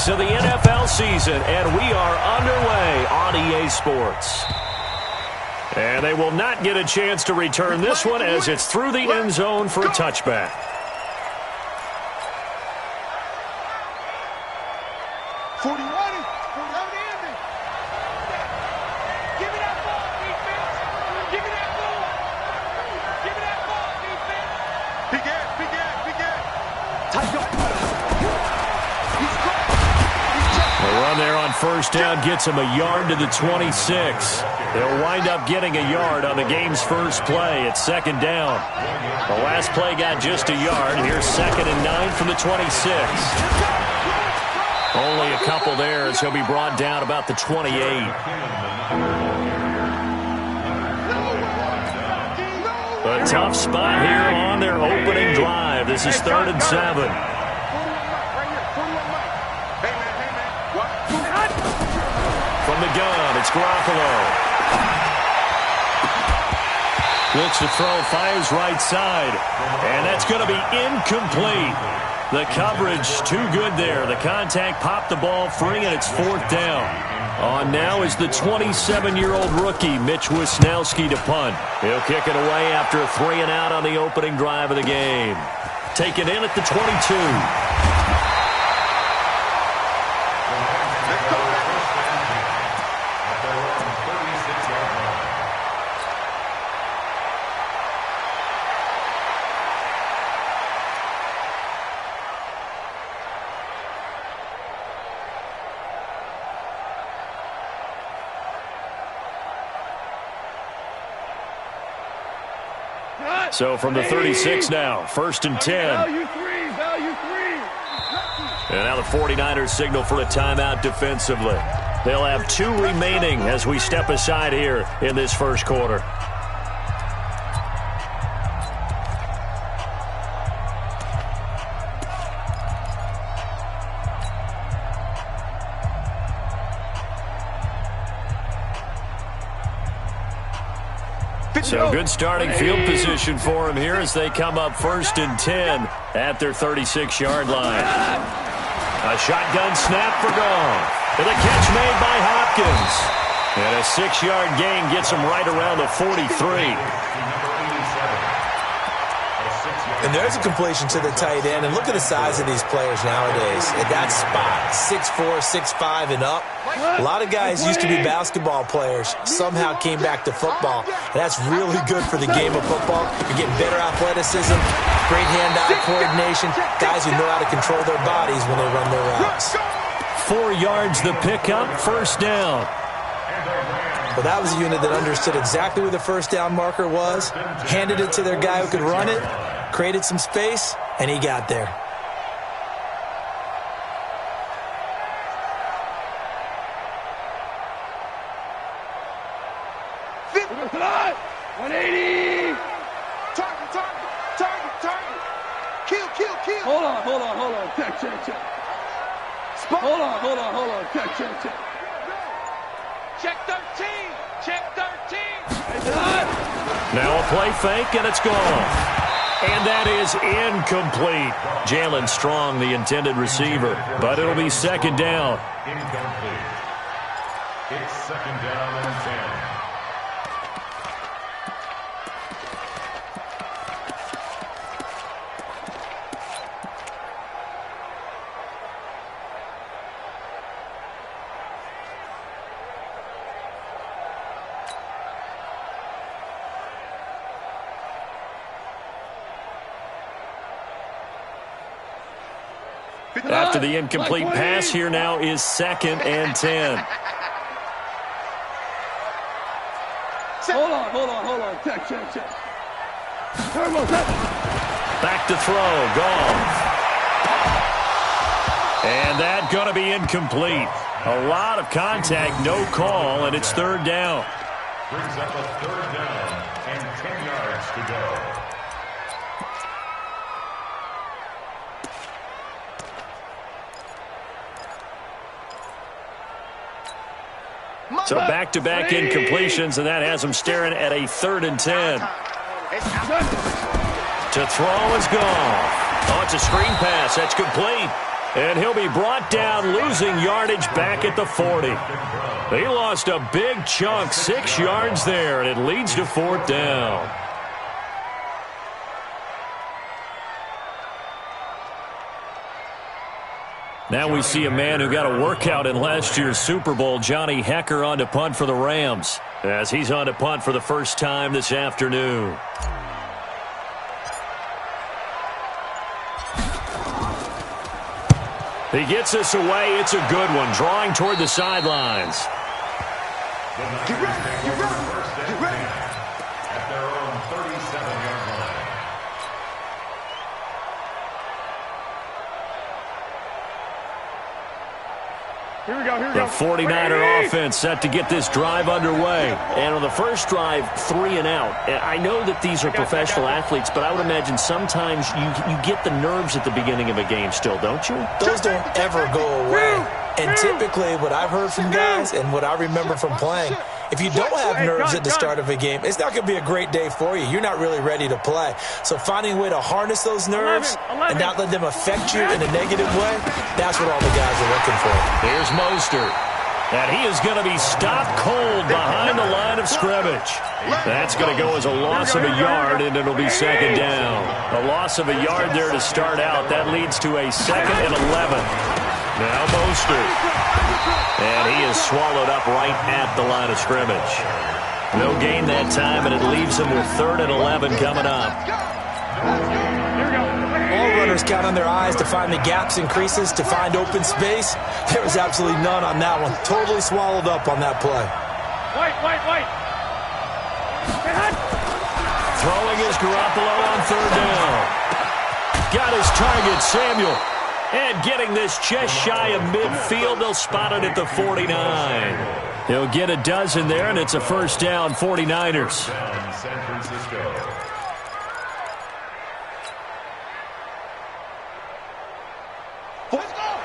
weeks of the NFL season, and we are underway on EA Sports. And they will not get a chance to return this one as it's through the end zone for a touchback. First down gets him a yard to the 26. They'll wind up getting a yard on the game's first play. It's second down. The last play got just a yard. Here's 2nd and 9 from the 26. Only a couple there as he'll be brought down about the 28. A tough spot here on their opening drive. This is 3rd and 7. From the gun, it's Garoppolo. Looks to throw, fires right side. And that's going to be incomplete. The coverage too good there. The contact popped the ball free, and it's 4th down. On now is the 27-year-old rookie, Mitch Wisnowski, to punt. He'll kick it away after a 3 and out on the opening drive of the game. Taken in at the 22. So from the 36 now, 1st and 10. And now the 49ers signal for a timeout defensively. They'll have 2 remaining as we step aside here in this first quarter. So good starting field position for him here as they come up 1st and 10 at their 36-yard line. A shotgun snap for Goff. And a catch made by Hopkins. And a 6-yard gain gets him right around the 43. And there's a completion to the tight end. And look at the size of these players nowadays. At that spot, 6'4", 6'5", and up. A lot of guys used to be basketball players, somehow came back to football. And that's really good for the game of football. You're getting better athleticism, great hand-eye coordination, guys who know how to control their bodies when they run their routes. 4 yards the pickup, 1st down. Well, that was a unit that understood exactly where the first down marker was, handed it to their guy who could run it, created some space, and he got there. Target. Kill. Hold on. Check. Spot. Hold on. Check. Check 13. Now a play fake, and it's gone. And that is incomplete. Jalen Strong, the intended receiver, but it'll be 2nd down. Incomplete. It's 2nd down and 10. After the incomplete pass, here now is 2nd and 10. Hold on. Check. Back to throw, Goff. And that going to be incomplete. A lot of contact, no call, and it's 3rd down. Brings up a 3rd down and 10 yards to go. So back-to-back incompletions, and that has him staring at a 3rd and 10. To throw is Goff. Oh, it's a screen pass. That's complete. And he'll be brought down, losing yardage back at the 40. He lost a big chunk, 6 yards there, and it leads to 4th down. Now we see a man who got a workout in last year's Super Bowl, Johnny Hekker, on to punt for the Rams, as he's on to punt for the first time this afternoon. He gets us away. It's a good one, drawing toward the sidelines. Get ready, get ready, get ready. At their own 37-yard line. Here we go, here we go. The 49er offense set to get this drive underway. And on the first drive, 3 and out. I know that these are professional athletes, but I would imagine sometimes you get the nerves at the beginning of a game still, don't you? Those don't ever go away. And typically what I've heard from guys and what I remember from playing, if you don't have nerves at the start of a game, it's not going to be a great day for you. You're not really ready to play. So finding a way to harness those nerves and not let them affect you in a negative way, that's what all the guys are looking for. Here's Mostert. And he is going to be stopped cold behind the line of scrimmage. That's going to go as a loss of a yard, and it'll be 2nd down. A loss of a yard there to start out. That leads to a 2nd and 11. Now Mostert. And he is swallowed up right at the line of scrimmage. No gain that time, and it leaves him with 3rd and 11 coming up. All runners count on their eyes to find the gaps and creases, to find open space. There was absolutely none on that one. Totally swallowed up on that play. Wait. Throwing is Garoppolo on 3rd down. Got his target, Samuel. And getting this just shy of midfield, they'll spot it at the 49. He'll get a dozen there, and it's a 1st down, 49ers. San Francisco. Let's go.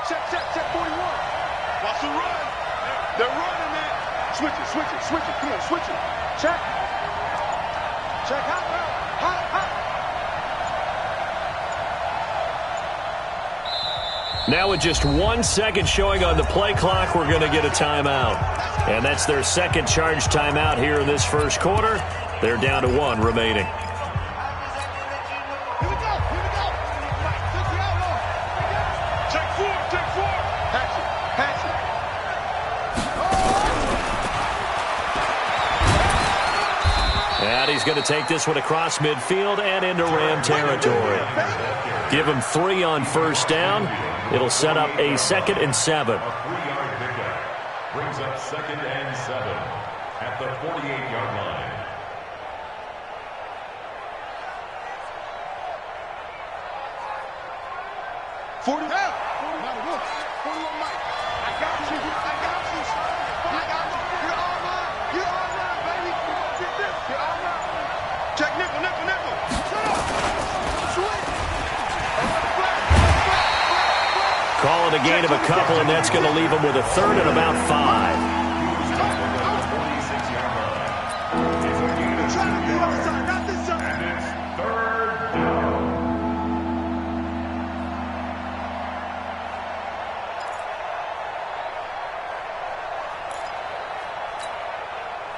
Check 41. Watch the run. They're running, man. Switch it. Come on, switch it. Check. Hot. Now with just 1 second showing on the play clock, we're going to get a timeout. And that's their second charge timeout here in this first quarter. They're down to 1 remaining. Here we go. Check 4. Patch it. And he's going to take this one across midfield and into Ram territory. Give him 3 on 1st down. It'll set up a 2nd and 7. A 3-yard pickup brings up 2nd and 7 at the 48-yard line. Check nickel. Call it a gain of a couple, and that's going to leave him with a 3rd and about 5.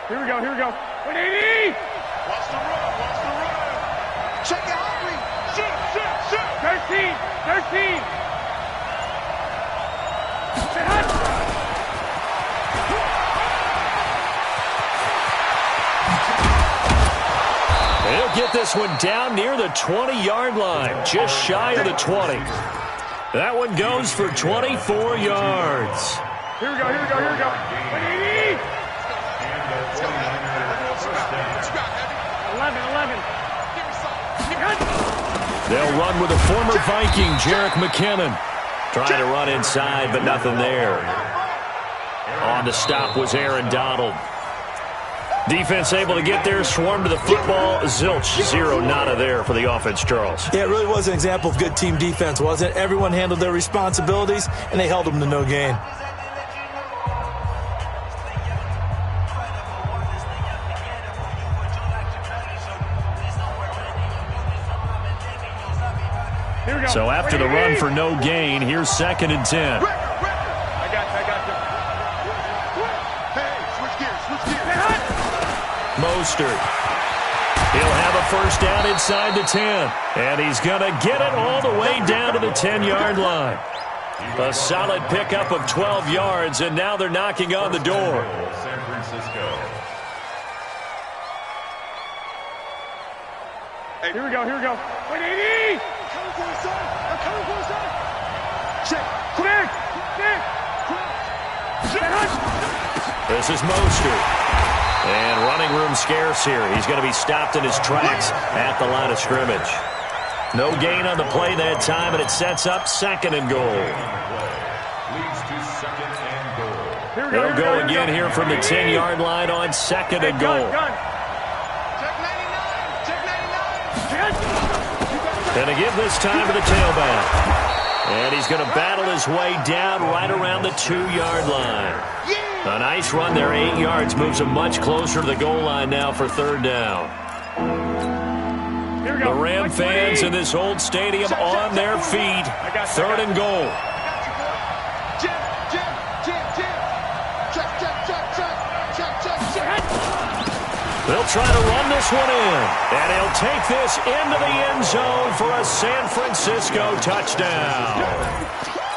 Here we go. 180. Watch the run. Check it out. Shoot. 13. He'll get this one down near the 20-yard line, just shy of the 20. That one goes for 24 yards. Here we go. 180. 11. They'll run with a former Viking, Jerick McKinnon. Trying to run inside, but nothing there. On the stop was Aaron Donald. Defense able to get there, swarm to the football. Zilch, 0 nada there for the offense, Charles. Yeah, it really was an example of good team defense, wasn't it? Everyone handled their responsibilities, and they held them to no gain. Here So after the run for no gain, here's 2nd and 10. I got you. Hey, switch gears. Mostert. He'll have a first down inside the 10. And he's going to get it all the way down to the 10-yard line. A solid pickup of 12 yards, and now they're knocking on the door. San Francisco. Hey, here we go. 180! I'm coming for you, son. Check. Quick. This is Mostert. And running room scarce here. He's going to be stopped in his tracks at the line of scrimmage. No gain on the play that time, and it sets up 2nd and goal. Leads to 2nd and goal. They'll go again here from the 10-yard line on 2nd and goal. And to give this time to the tailback. And he's going to battle his way down right around the 2-yard line. A nice run there, 8 yards, moves him much closer to the goal line now for 3rd down. The Ram fans in this old stadium on their feet. 3rd and goal. They'll try to run this one in. And he'll take this into the end zone for a San Francisco touchdown.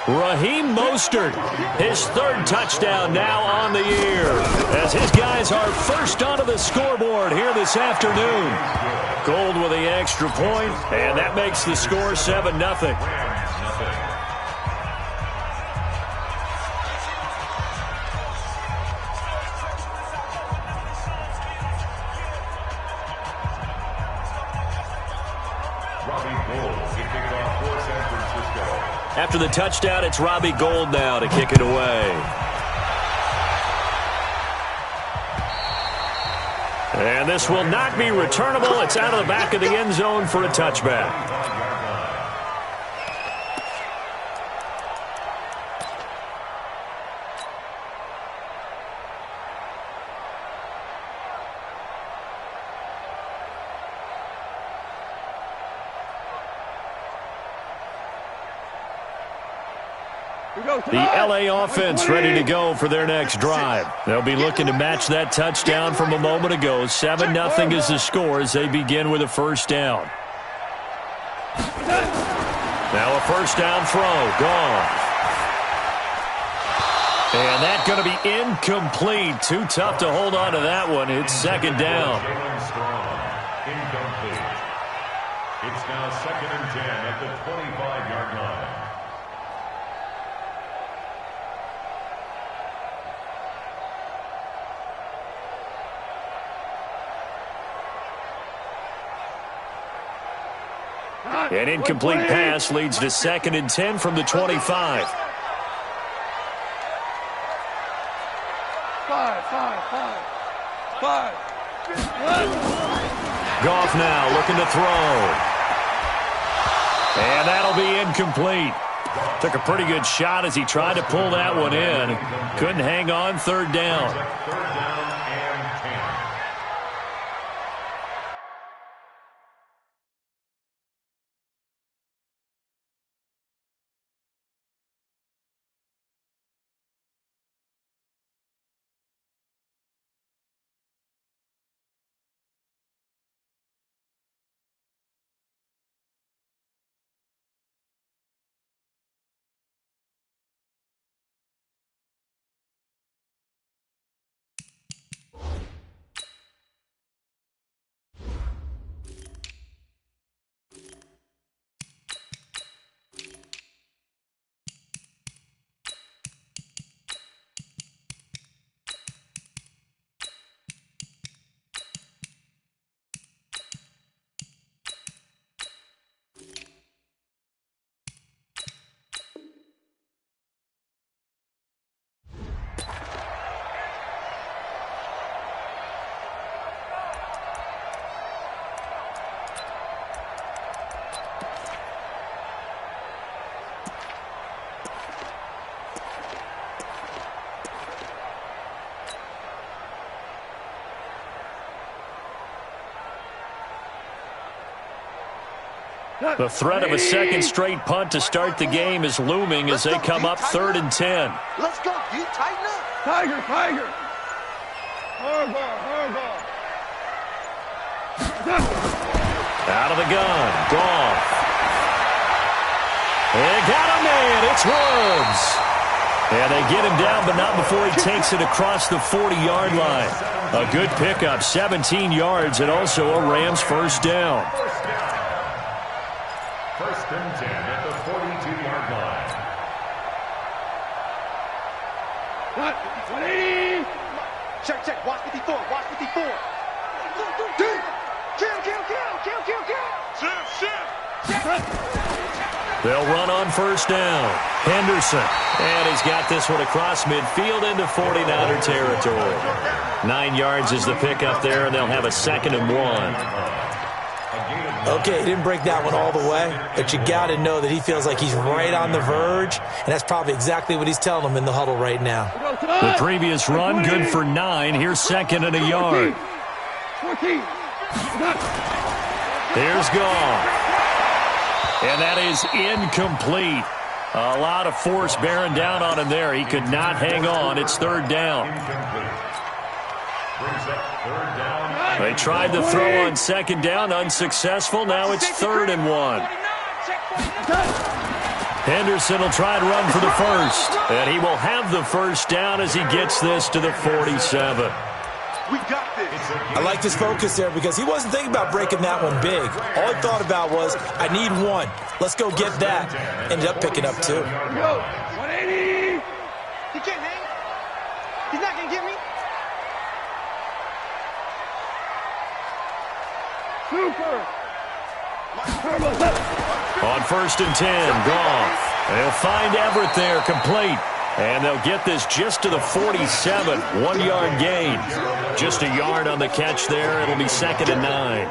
Raheem Mostert, his 3rd touchdown now on the year, as his guys are first onto the scoreboard here this afternoon. Gold with the extra point, and that makes the score 7-0. After the touchdown, it's Robbie Gould now to kick it away. And this will not be returnable. It's out of the back of the end zone for a touchback. The LA offense ready to go for their next drive. They'll be looking to match that touchdown from a moment ago. 7-0 is the score as they begin with a first down. Now a first down throw. Gone. And that's going to be incomplete. Too tough to hold on to that one. It's 2nd down. Incomplete. It's now 2nd and 10 at the 25-yard line. An incomplete pass leads to 2nd and 10 from the 25. Five. Goff now looking to throw. And that'll be incomplete. Took a pretty good shot as he tried to pull that one in. Couldn't hang on. 3rd down. 3rd down and 10. The threat of a second straight punt to start the game is looming as they come up 3rd and 10. Let's go. You tighten up. Tiger. Hard ball. Out of the gun. Goff. They got a man. It's Rhodes. And they get him down, but not before he takes it across the 40-yard line. A good pickup, 17 yards, and also a Rams first down. 1st and 10 at the 42-yard line. What? 180. Check. Watch 54. Kill. They'll run on first down. Henderson. And he's got this one across midfield into 49er territory. 9 yards is the pickup there, and they'll have a 2nd and 1. Okay, he didn't break that one all the way, but you got to know that he feels like he's right on the verge, and that's probably exactly what he's telling them in the huddle right now. The previous run, good for 9. Here's 2nd and a yard. 14. Here's Goff. And that is incomplete. A lot of force bearing down on him there. He could not hang on. It's 3rd down. They tried to throw on 2nd down, unsuccessful. Now it's 3rd and 1. Henderson will try and run for the first. And he will have the first down as he gets this to the 47. We got this. I like his focus there because he wasn't thinking about breaking that one big. All he thought about was, I need one. Let's go get that. Ended up picking up 2. 180. He can't hang. He's not going to get me. Super. On 1st and 10, Goff. They'll find Everett there, complete. And they'll get this just to the 47, 1-yard gain. Just a yard on the catch there. It'll be 2nd and 9.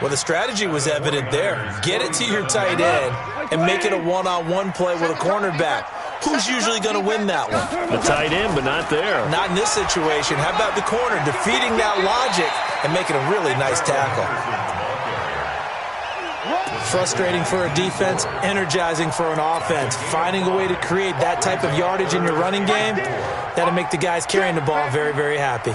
Well, the strategy was evident there. Get it to your tight end and make it a one-on-one play with a cornerback. Who's usually going to win that one? The tight end, but not there. Not in this situation. How about the corner defeating that logic and making a really nice tackle? Frustrating for a defense, energizing for an offense. Finding a way to create that type of yardage in your running game, that'll make the guys carrying the ball very, very happy.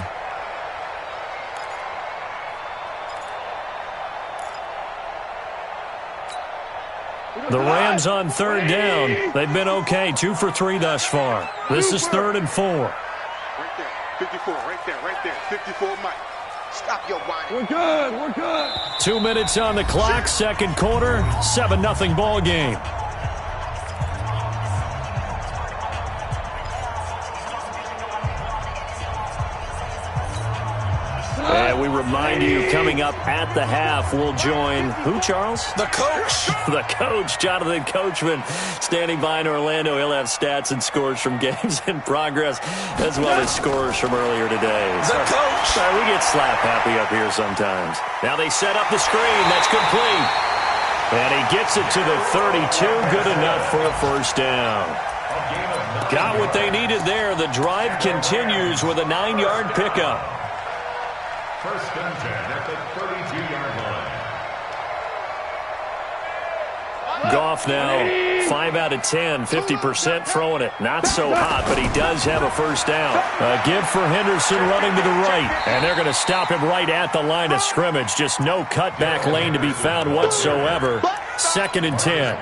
The Rams on 3rd down. They've been okay, 2 for 3 thus far. This is 3rd and 4. Right there, 54, right there, 54, Mike. Stop your whining. We're good. 2 minutes on the clock, 2nd quarter, 7-0 ball game. And we remind you, coming up at the half, we'll join who, Charles? The coach. The coach, Jonathan Coachman, standing by in Orlando. He'll have stats and scores from games in progress, as well as scores from earlier today. The coach. Sorry, we get slap happy up here sometimes. Now they set up the screen. That's complete. And he gets it to the 32. Good enough for a first down. Got what they needed there. The drive continues with a 9-yard pickup. 1st and 10 at the 32-yard line. Goff now 5 out of 10, 50% throwing it. Not so hot, but he does have a first down. A give for Henderson running to the right. And they're going to stop him right at the line of scrimmage. Just no cutback lane to be found whatsoever. 2nd and 10.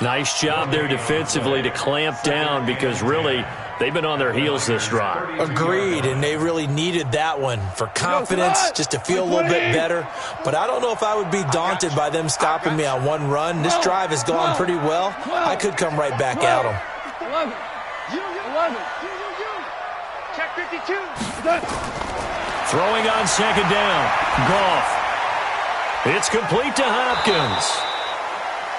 Nice job there defensively to clamp down because really they've been on their heels this drive. Agreed, and they really needed that one for confidence, just to feel a little bit better. But I don't know if I would be daunted by them stopping me on one run. This drive has gone pretty well. I could come right back at them. 11. Check 52. Throwing on 2nd down. Goff. It's complete to Hopkins.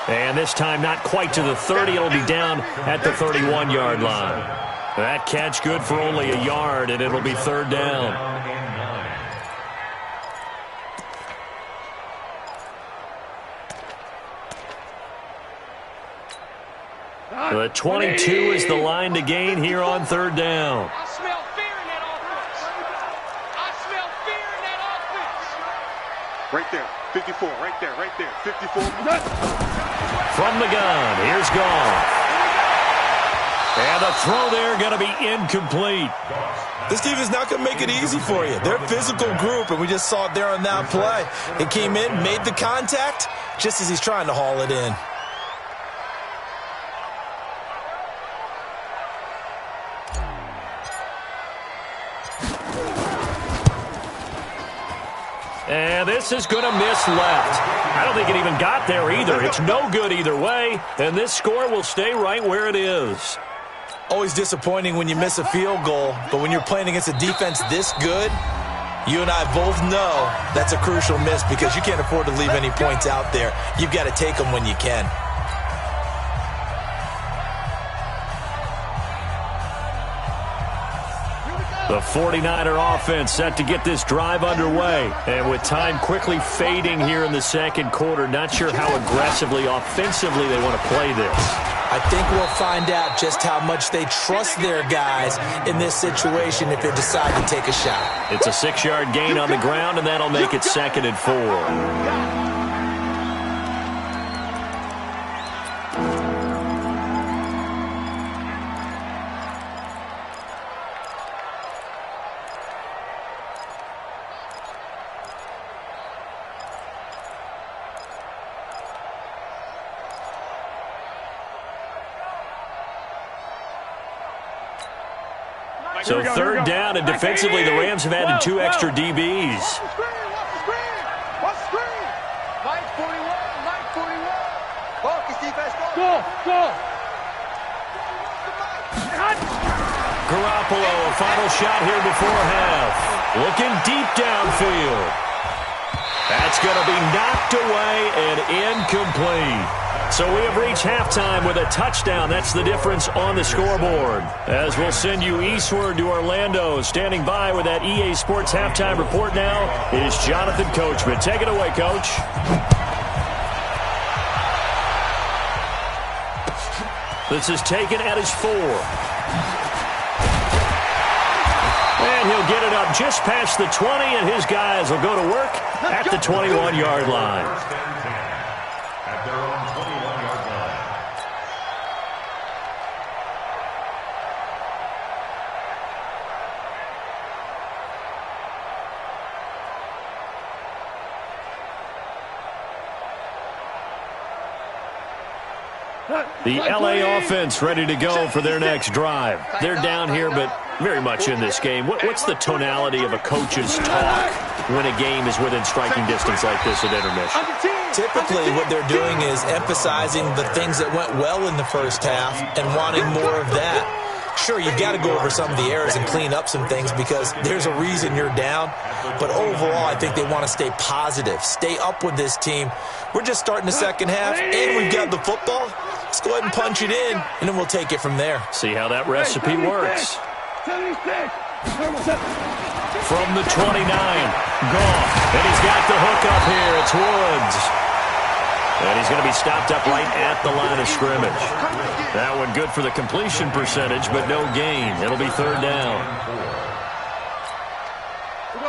And this time not quite to the 30. It'll be down at the 31-yard line. That catch good for only a yard, and it'll be 3rd down. The 22 is the line to gain here on 3rd down. I smell fear in that offense. Right there. 54, right there, 54. From the gun, here's Goff. And the throw there going to be incomplete. This team is not going to make it easy for you. They're a physical group, and we just saw it there on that play. It came in, made the contact, just as he's trying to haul it in. And this is going to miss left. I don't think it even got there either. It's no good either way, and this score will stay right where it is. Always disappointing when you miss a field goal, but when you're playing against a defense this good, you and I both know that's a crucial miss because you can't afford to leave any points out there. You've got to take them when you can. The 49er offense set to get this drive underway. And with time quickly fading here in the second quarter, not sure how aggressively, offensively they want to play this. I think we'll find out just how much they trust their guys in this situation if they decide to take a shot. It's a 6-yard gain on the ground, and that'll make it 2nd and 4. So 3rd down, and defensively the Rams have added 2 extra DBs. Watch the screen. 941. Focus, defense. Go. Garoppolo, a final shot here before half. Looking deep downfield. That's going to be knocked away and incomplete. So we have reached halftime with a touchdown. That's the difference on the scoreboard. As we'll send you eastward to Orlando. Standing by with that EA Sports halftime report now is Jonathan Coachman. Take it away, Coach. This is taken at his 4. And he'll get it up just past the 20, and his guys will go to work at the 21-yard line. At their own 21-yard line. The LA offense ready to go for their next drive. They're down here, but very much in this game. What's the tonality of a coach's talk when a game is within striking distance like this at intermission? Typically, what they're doing is emphasizing the things that went well in the first half and wanting more of that. Sure, you've got to go over some of the errors and clean up some things because there's a reason you're down. But overall, I think they want to stay positive, stay up with this team. We're just starting the second half, and we've got the football. Let's go ahead and punch it in, and then we'll take it from there. See how that recipe works. From the 29, Goff, and he's got the hook up here. It's Woods. And he's going to be stopped up right at the line of scrimmage. That one good for the completion percentage, but no gain. It'll be 3rd down.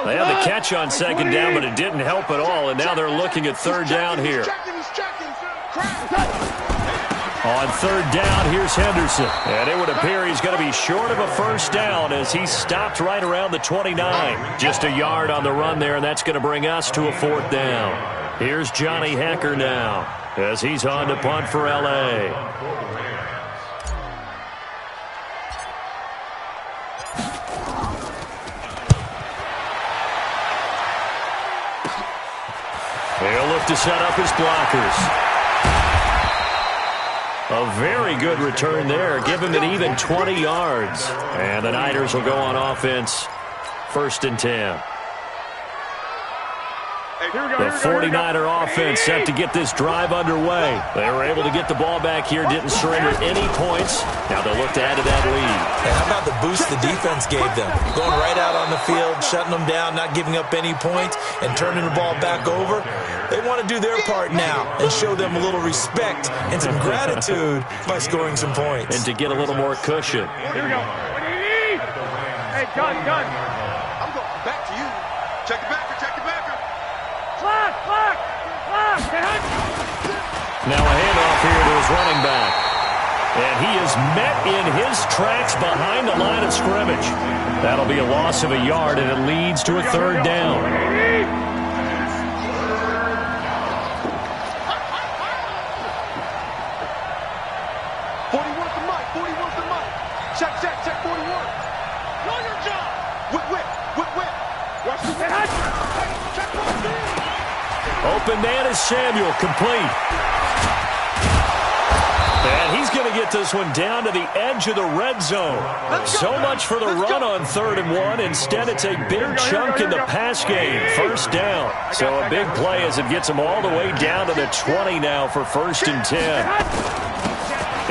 They had the catch on 2nd down, but it didn't help at all, and now they're looking at 3rd down here. On 3rd down, here's Henderson. And it would appear he's going to be short of a 1st down as he's stopped right around the 29. Just a yard on the run there, and that's going to bring us to a 4th down. Here's Johnny Hecker now as he's on to punt for L.A. He'll look to set up his blockers. A very good return there. Give him an even 20 yards. And the Niners will go on offense. 1st and 10. The 49er offense set to get this drive underway. They were able to get the ball back here, didn't surrender any points. Now they'll look to add to that lead. And how about the boost the defense gave them? Going right out on the field, shutting them down, not giving up any points, and turning the ball back over. They want to do their part now and show them a little respect and some gratitude by scoring some points. And to get a little more cushion. Here we go. Hey, gun. I'm going back to you. Check the backer. Clock. Now a handoff here to his running back. And he is met in his tracks behind the line of scrimmage. That'll be a loss of a yard, and it leads to a third down. 41 to Mike. 41 to Mike. Check, 41. Know your job. Whip. Watch the check 1. Open man is Samuel, complete. And he's going to get this one down to the edge of the red zone. So much for the run on 3rd and 1. Instead, it's a big chunk in the pass game. First down. So a big play as it gets him all the way down to the 20 now for 1st and 10.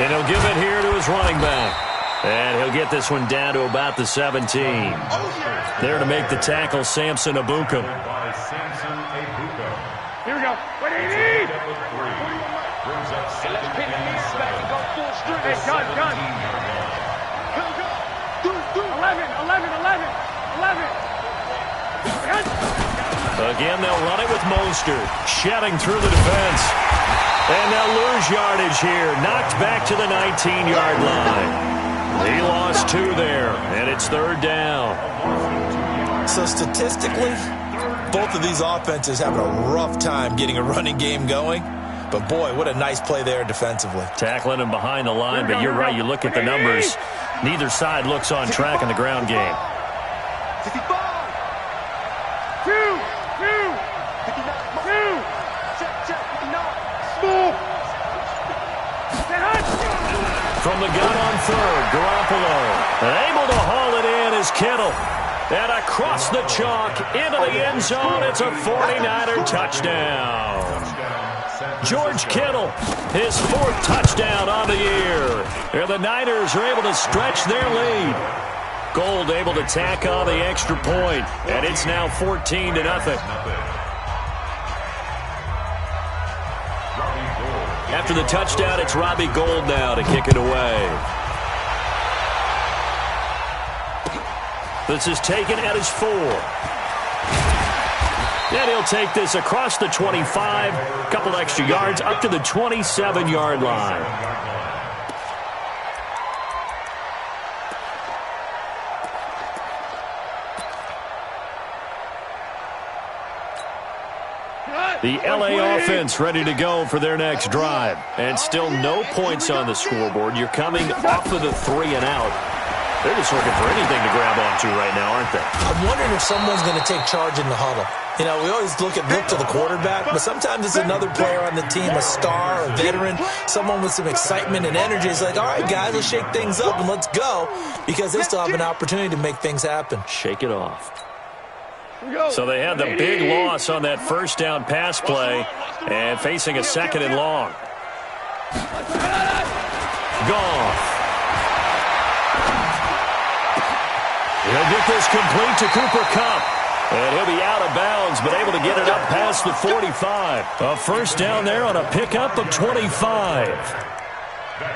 And he'll give it here to his running back. And he'll get this one down to about the 17. There to make the tackle, Samson Abukum. Here we go. 180. Let's pin the knees back and go full strength. Hey, gun. 11. Again, they'll run it with Mostert. Shedding through the defense. And they'll lose yardage here. Knocked back to the 19-yard line. He lost 2 there, and it's 3rd down. So statistically, both of these offenses having a rough time getting a running game going. But, boy, what a nice play there defensively. Tackling him behind the line, but you're right. You look at the numbers. Neither side looks on track in the ground game. 55. 2. Check. 59. From the gun on 3rd, Garoppolo. Able to haul it in is Kittle. And across the chalk into the end zone, it's a 49er touchdown. George Kittle, his 4th touchdown on the year. And the Niners are able to stretch their lead. Gold able to tack on the extra point, and it's now 14-0. After the touchdown, it's Robbie Gould now to kick it away. This is taken at his 4. And he'll take this across the 25, a couple extra yards, up to the 27-yard line. The LA offense ready to go for their next drive. And still no points on the scoreboard. You're coming off of the 3 and out. They're just looking for anything to grab onto right now, aren't they? I'm wondering if someone's going to take charge in the huddle. You know, we always look to the quarterback, but sometimes it's another player on the team, a star, a veteran, someone with some excitement and energy. It's like, all right, guys, let's shake things up and let's go, because they still have an opportunity to make things happen. Shake it off. So they had the big loss on that first down pass play and facing a 2nd and long. Goff. He'll get this complete to Cooper Kupp. And he'll be out of bounds, but able to get it up past the 45. A first down there on a pickup of 25.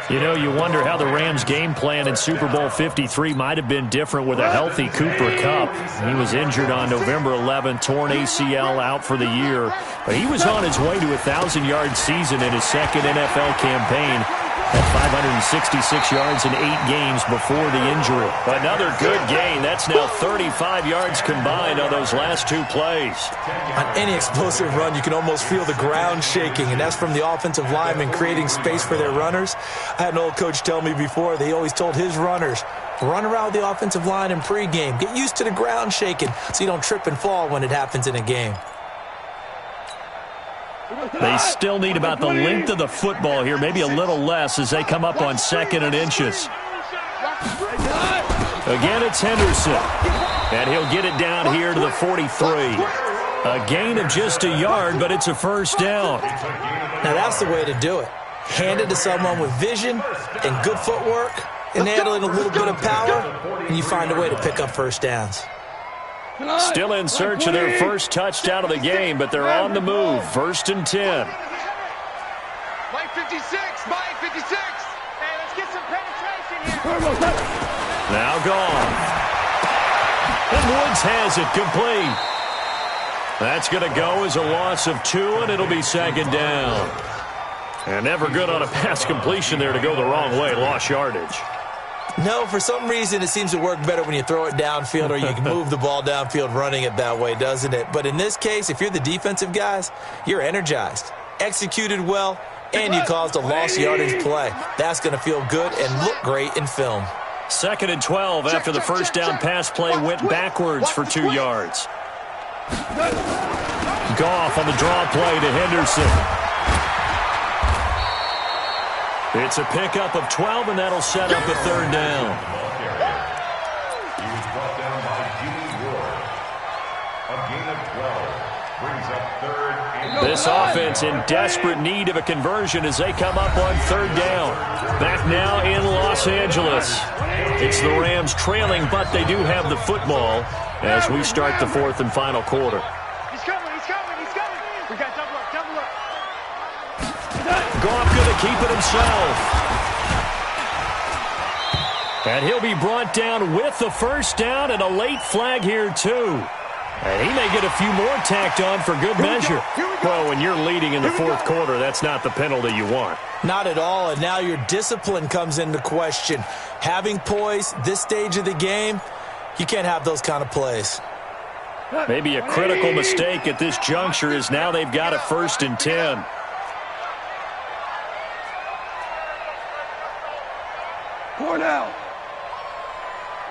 You know, you wonder how the Rams' game plan in Super Bowl 53 might have been different with a healthy Cooper Kupp. He was injured on November 11th, torn ACL, out for the year. But he was on his way to a 1,000-yard season in his 2nd NFL campaign. At 566 yards in 8 games before the injury. Another good gain. That's now 35 yards combined on those last 2 plays. On any explosive run, you can almost feel the ground shaking, and that's from the offensive linemen creating space for their runners. I had an old coach tell me before, they always told his runners, run around the offensive line in pregame. Get used to the ground shaking so you don't trip and fall when it happens in a game. They still need about the length of the football here, maybe a little less as they come up on 2nd and inches. Again, it's Henderson. And he'll get it down here to the 43. A gain of just a yard, but it's a first down. Now that's the way to do it. Hand it to someone with vision and good footwork, and add in a little bit of power, and you find a way to pick up first downs. Still in search of their first touchdown of the game, but they're on the move. 1st and 10. Mike 56. Hey, let's get some penetration here. Now gone. And Woods has it complete. That's going to go as a loss of 2, and it'll be second down. And never good on a pass completion there to go the wrong way. Lost yardage. No, for some reason it seems to work better when you throw it downfield or you can move the ball downfield running it that way, doesn't it? But in this case, if you're the defensive guys, you're energized, executed well, and you caused a lost yardage play. That's going to feel good and look great in film. 2nd and 12 after the first down pass play went backwards for 2 yards. Goff on the draw play to Henderson. It's a pickup of 12, and that'll set up a 3rd down. He was brought down by Jimmy Ward. A gain of 12 brings up 3rd and This offense in desperate need of a conversion as they come up on 3rd down. Back now in Los Angeles. It's the Rams trailing, but they do have the football as we start the 4th and final quarter. He's coming, he's coming, he's coming. We got double up, double up. Goff going to keep it himself. And he'll be brought down with the first down and a late flag here, too. And he may get a few more tacked on for good measure. Well, when you're leading in the 4th quarter, that's not the penalty you want. Not at all, and now your discipline comes into question. Having poise this stage of the game, you can't have those kind of plays. Maybe a critical mistake at this juncture is now they've got a 1st and 10. Cornell.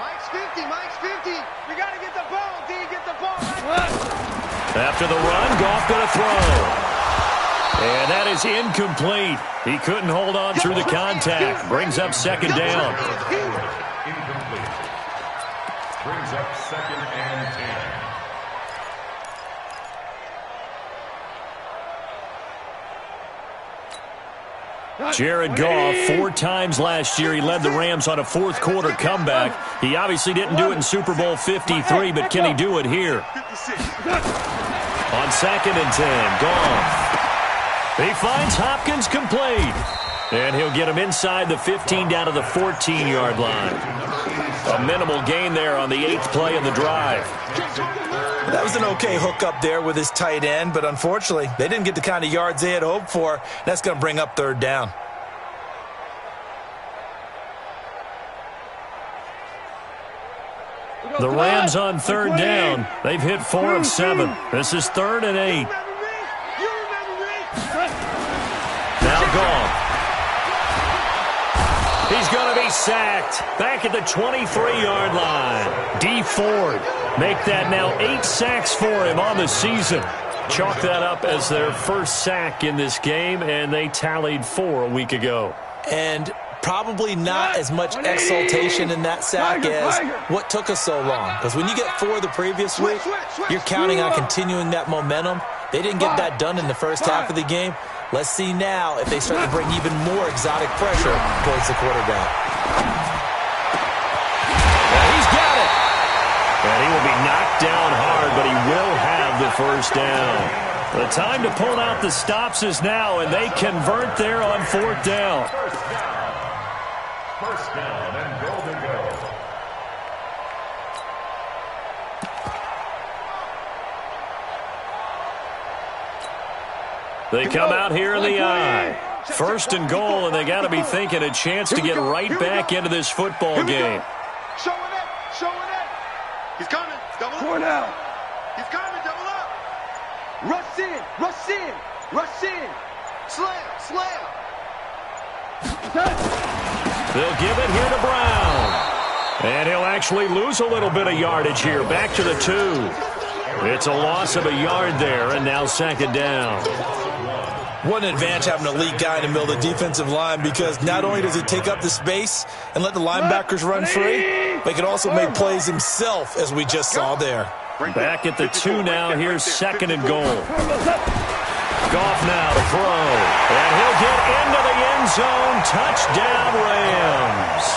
Mike's 50, Mike's 50. We got to get the ball, D, get the ball. After the run, Goff going to throw. And that is incomplete. He couldn't hold on through the contact. Brings up 2nd down. incomplete. Brings up 2nd and 10. Jared Goff, 4 times last year he led the Rams on a 4th quarter comeback. He obviously didn't do it in Super Bowl 53, but can he do it here? On 2nd and 10, Goff. He finds Hopkins complete. And he'll get him inside the 15 down to the 14-yard line. A minimal gain there on the 8th play of the drive. That was an okay hook up there with his tight end, but unfortunately, they didn't get the kind of yards they had hoped for. That's going to bring up 3rd down. The Rams on 3rd down. They've hit 4 of 7. This is 3rd and 8. Now Goff. He's going to be sacked. Back at the 23-yard line. D. Ford. Make that now 8 sacks for him on the season. Chalk that up as their first sack in this game, and they tallied 4 a week ago. And probably not as much exultation in that sack as what took us so long. Because when you get 4 the previous week, you're counting on continuing that momentum. They didn't get that done in the first half of the game. Let's see now if they start to bring even more exotic pressure towards the quarterback. Well, he's got it. And he will be knocked down hard, but he will have the first down. The time to pull out the stops is now, and they convert there on 4th down. First down and goal to go. They come out here in the eye. 1st and goal, and they got to be thinking a chance to get right back into this football game. Showing it, showing it. He's coming, double up. Cornell. He's coming, double up. Rush in, rush in, rush in. Slam, slam. They'll give it here to Brown. And he'll actually lose a little bit of yardage here. Back to the 2. It's a loss of a yard there, and now 2nd down. What an advantage having an elite guy in the middle of the defensive line, because not only does he take up the space and let the linebackers run free, but he can also make plays himself, as we just saw there. Back at the 2 now. Here's 2nd and goal. Goff now to throw. And he'll get into the end zone. Touchdown, Rams.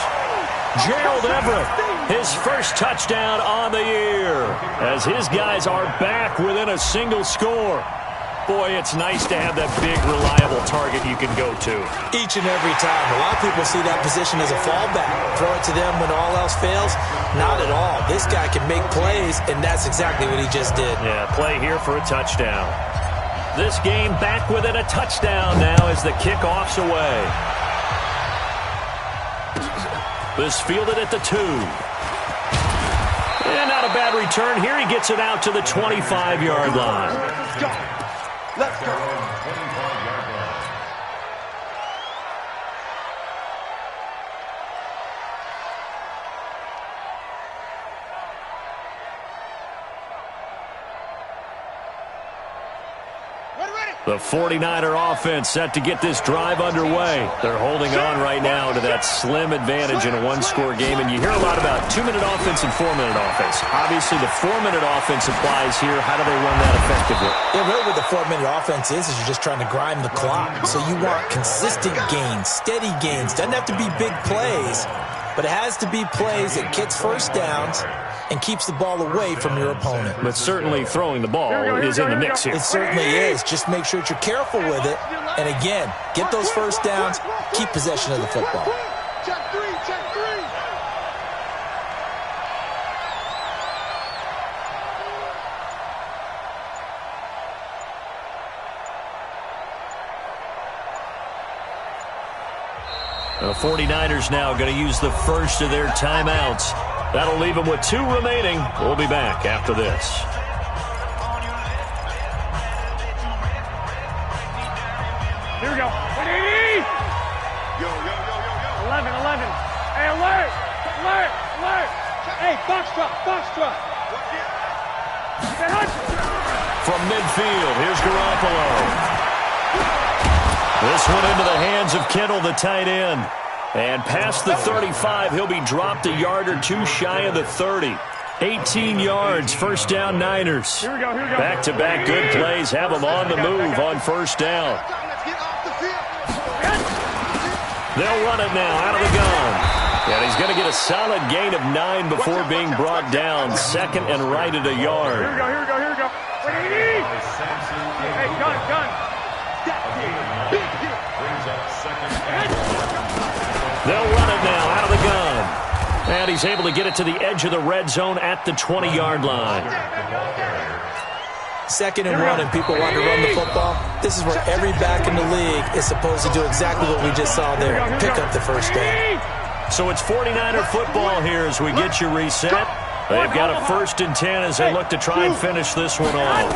Gerald Everett, his first touchdown on the year, as his guys are back within a single score. Boy, it's nice to have that big, reliable target you can go to. Each and every time. A lot of people see that position as a fallback. Throw it to them when all else fails? Not at all. This guy can make plays, and that's exactly what he just did. Yeah, play here for a touchdown. This game back within a touchdown now as the kickoff's away. This fielded at the 2. And not a bad return here. He gets it out to the 25-yard line. Let's go. Let's go. The 49er offense set to get this drive underway. They're holding on right now to that slim advantage in a one-score game. And you hear a lot about 2-minute offense and 4-minute offense. Obviously, the 4-minute offense applies here. How do they run that effectively? Yeah, really what the 4-minute offense is you're just trying to grind the clock. So you want consistent gains, steady gains. Doesn't have to be big plays, but it has to be plays that gets first downs and keeps the ball away from your opponent. But certainly throwing the ball is in the mix here. It certainly is. Just make sure that you're careful with it. And again, get those first downs, keep possession of the football. Check 3, check 3. The 49ers now going to use the first of their timeouts. That'll leave them with 2 remaining. We'll be back after this. Here we go. 180! Yo, yo, yo, yo, yo. 11. Hey, alert! Alert! Hey, box truck. From midfield, here's Garoppolo. This one into the hands of Kittle, the tight end. And past the 35, he'll be dropped a yard or 2 shy of the 30. 18 yards, first down Niners. Here we go. Back-to-back good plays have them on the move on first down. Let's get off the field. They'll run it now out of the gun. And he's going to get a solid gain of 9 before being brought down. Second and right at a yard. Here we go. 180! Hey, gun. They'll run it now out of the gun. And he's able to get it to the edge of the red zone at the 20-yard line. 2nd and 1 and people want to run the football. This is where every back in the league is supposed to do exactly what we just saw there. Pick up the first down. So it's 49er football here as we get you reset. They've got a 1st and 10 as they look to try and finish this one off.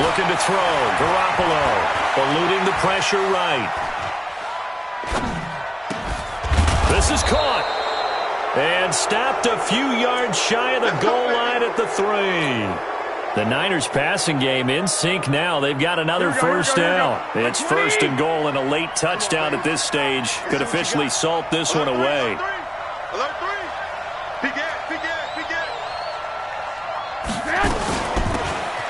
Looking to throw. Garoppolo eluding the pressure right. This is caught. And stopped a few yards shy of the goal line at the 3. The Niners passing game in sync now. They've got another first down. It's 1st and goal and a late touchdown at this stage. Could officially salt this one away. Alert 3. Peek it.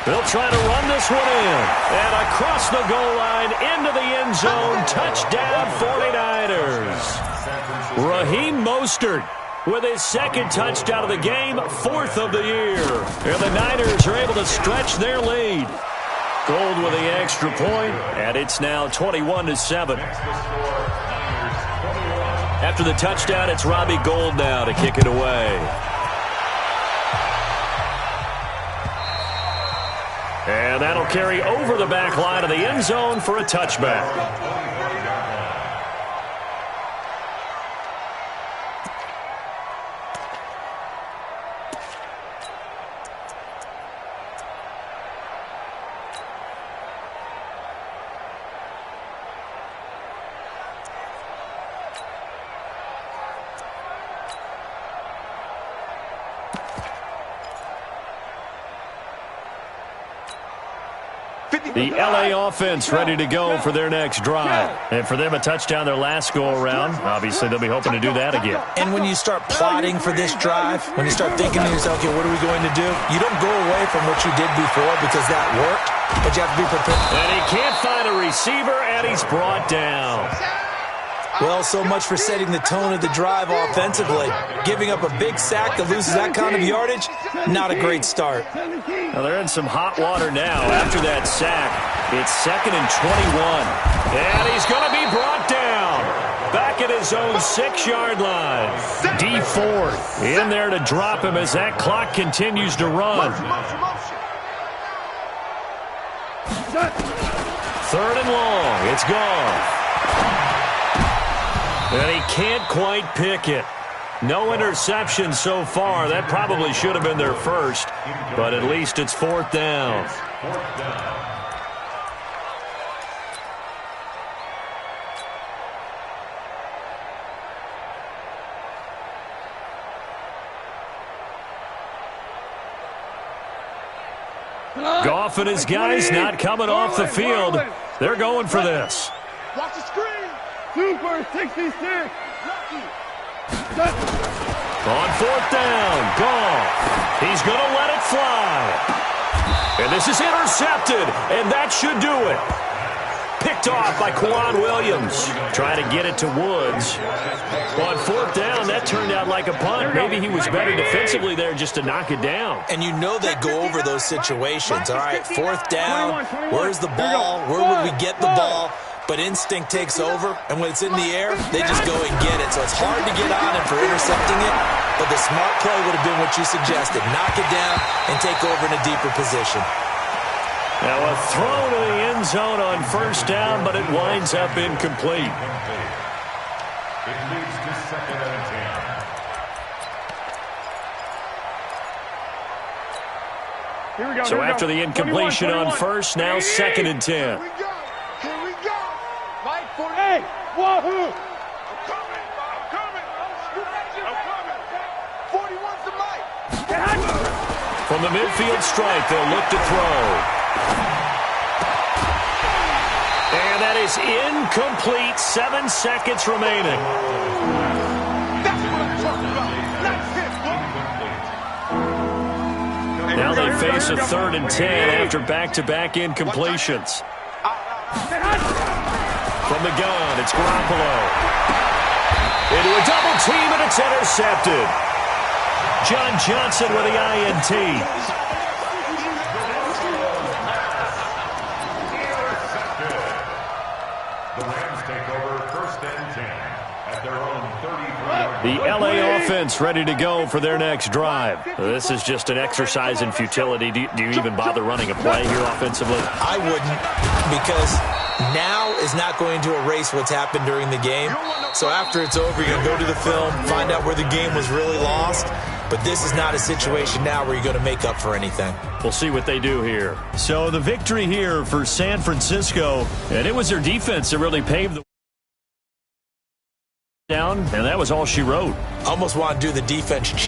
They'll try to run this one in. And across the goal line into the end zone. Touchdown 49ers. Raheem Mostert with his 2nd touchdown of the game, 4th of the year. And the Niners are able to stretch their lead. Gold with the extra point, and it's now 21-7. After the touchdown, it's Robbie Gould now to kick it away. And that'll carry over the back line of the end zone for a touchback. The L.A. offense ready to go for their next drive. And for them, a touchdown their last go-around. Obviously, they'll be hoping to do that again. And when you start plotting for this drive, when you start thinking to yourself, okay, what are we going to do? You don't go away from what you did before because that worked, but you have to be prepared. And he can't find a receiver, and he's brought down. Well, so much for setting the tone of the drive offensively. Giving up a big sack that loses that kind of yardage, not a great start. Well, they're in some hot water now after that sack. It's 2nd and 21. And he's going to be brought down. Back at his own 6-yard line. D Ford in there to drop him as that clock continues to run. 3rd and long. It's gone. And he can't quite pick it. No interception so far. That probably should have been their first. But at least it's 4th down. Goff and his guys not coming off the field. They're going for this. Watch the screen. Super 66. On 4th down, Goff. He's going to let it fly. And this is intercepted, and that should do it. Picked off by Quan Williams. Trying to get it to Woods. On 4th down, that turned out like a punt. Maybe he was better defensively there just to knock it down. And you know they go over those situations. All right, 4th down, where's the ball? Where would we get the ball? But instinct takes over, and when it's in the air, they just go and get it. So it's hard to get on him for intercepting it, but the smart play would have been what you suggested. Knock it down and take over in a deeper position. Now a throw to the end zone on 1st down, but it winds up incomplete. It leads to 2nd and 10. Here we go. So after the incompletion on 1st, now 2nd and 10. Here we go. Here we go. Mike, 40. Hey, wahoo! I'm coming. I'm coming. I'm coming. 41's the mic. From the midfield stripe, they'll look to throw. And that is incomplete. 7 seconds remaining. That's what I'm talking about. Not hit, boy. Now they face a 3rd and 10 after back-to-back incompletions. From the gun, it's Garoppolo. Into a double team, and it's intercepted. John Johnson with the INT. The Rams take over 1st and 10 at their own 33. The LA offense ready to go for their next drive. This is just an exercise in futility. Do you even bother running a play here offensively? I wouldn't, because now is not going to erase what's happened during the game. So after it's over, you're going to go to the film, find out where the game was really lost. But this is not a situation now where you're going to make up for anything. We'll see what they do here. So the victory here for San Francisco, and it was their defense that really paved the down, and that was all she wrote. Almost want to do the defense cheer.